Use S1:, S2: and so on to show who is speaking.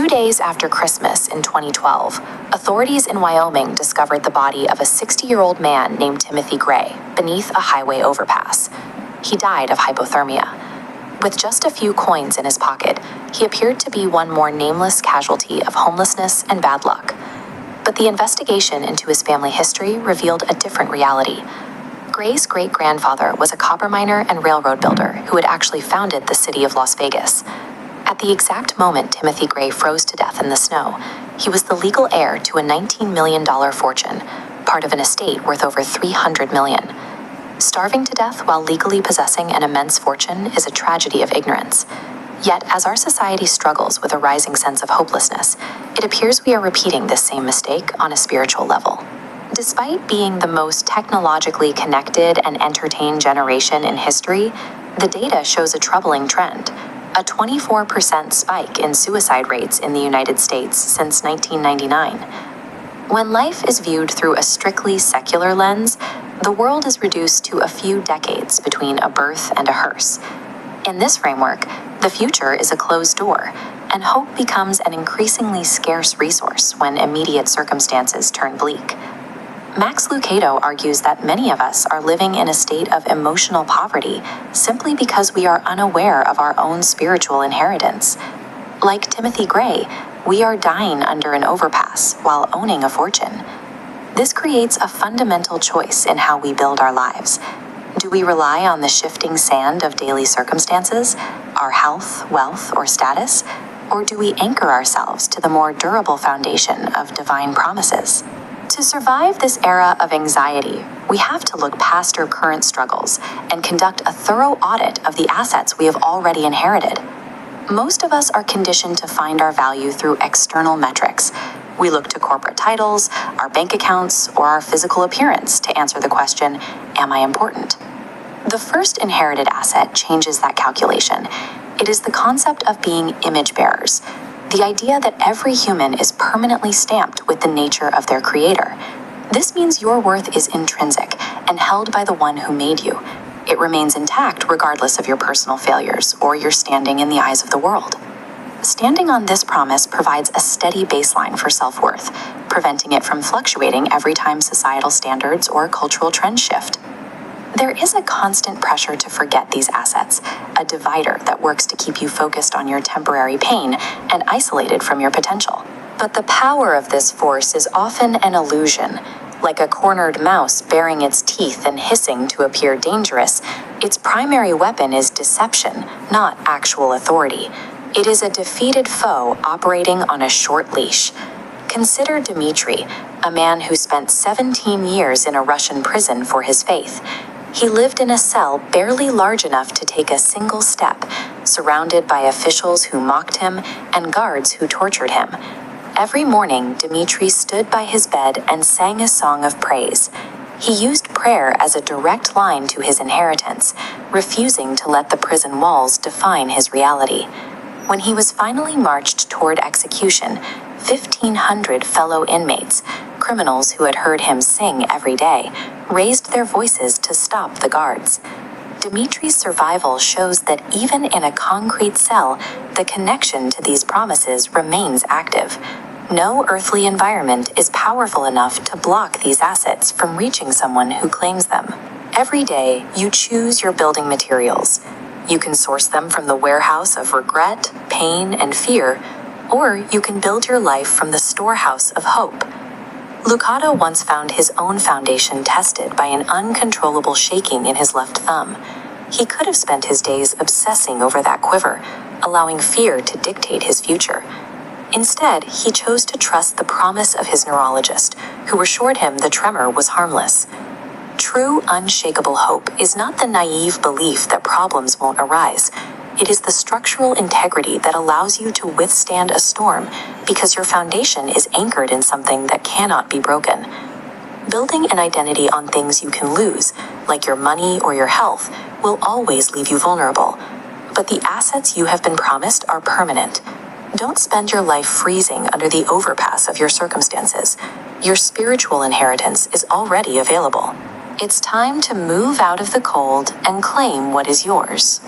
S1: 2 days after Christmas in 2012, authorities in Wyoming discovered the body of a 60-year-old man named Timothy Gray beneath a highway overpass. He died of hypothermia. With just a few coins in his pocket, he appeared to be one more nameless casualty of homelessness and bad luck. But the investigation into his family history revealed a different reality. Gray's great-grandfather was a copper miner and railroad builder who had actually founded the city of Las Vegas. At the exact moment Timothy Gray froze to death in the snow, he was the legal heir to a $19 million fortune, part of an estate worth over $300 million. Starving to death while legally possessing an immense fortune is a tragedy of ignorance. Yet, as our society struggles with a rising sense of hopelessness, it appears we are repeating this same mistake on a spiritual level. Despite being the most technologically connected and entertained generation in history, the data shows a troubling trend: a 24% spike in suicide rates in the United States since 1999. When life is viewed through a strictly secular lens, the world is reduced to a few decades between a birth and a hearse. In this framework, the future is a closed door, and hope becomes an increasingly scarce resource when immediate circumstances turn bleak. Max Lucado argues that many of us are living in a state of emotional poverty simply because we are unaware of our own spiritual inheritance. Like Timothy Gray, we are dying under an overpass while owning a fortune. This creates a fundamental choice in how we build our lives. Do we rely on the shifting sand of daily circumstances, our health, wealth, or status? Or do we anchor ourselves to the more durable foundation of divine promises? To survive this era of anxiety, we have to look past our current struggles and conduct a thorough audit of the assets we have already inherited. Most of us are conditioned to find our value through external metrics. We look to corporate titles, our bank accounts, or our physical appearance to answer the question, am I important? The first inherited asset changes that calculation. It is the concept of being image bearers, the idea that every human is permanently stamped with the nature of their creator. This means your worth is intrinsic and held by the one who made you. It remains intact regardless of your personal failures or your standing in the eyes of the world. Standing on this promise provides a steady baseline for self-worth, preventing it from fluctuating every time societal standards or cultural trends shift. There is a constant pressure to forget these assets, a divider that works to keep you focused on your temporary pain and isolated from your potential. But the power of this force is often an illusion. Like a cornered mouse baring its teeth and hissing to appear dangerous, its primary weapon is deception, not actual authority. It is a defeated foe operating on a short leash. Consider Dmitri, a man who spent 17 years in a Russian prison for his faith. He lived in a cell barely large enough to take a single step, surrounded by officials who mocked him and guards who tortured him. Every morning, Dmitri stood by his bed and sang a song of praise. He used prayer as a direct line to his inheritance, refusing to let the prison walls define his reality. When he was finally marched toward execution, 1,500 fellow inmates, criminals who had heard him sing every day, raised their voices to stop the guards. Dmitri's survival shows that even in a concrete cell, the connection to these promises remains active. No earthly environment is powerful enough to block these assets from reaching someone who claims them. Every day, you choose your building materials. You can source them from the warehouse of regret, pain, and fear, or you can build your life from the storehouse of hope. Lucado once found his own foundation tested by an uncontrollable shaking in his left thumb. He could have spent his days obsessing over that quiver, allowing fear to dictate his future. Instead, he chose to trust the promise of his neurologist, who assured him the tremor was harmless. True, unshakable hope is not the naive belief that problems won't arise. It is the structural integrity that allows you to withstand a storm because your foundation is anchored in something that cannot be broken. Building an identity on things you can lose, like your money or your health, will always leave you vulnerable. But the assets you have been promised are permanent. Don't spend your life freezing under the overpass of your circumstances. Your spiritual inheritance is already available. It's time to move out of the cold and claim what is yours.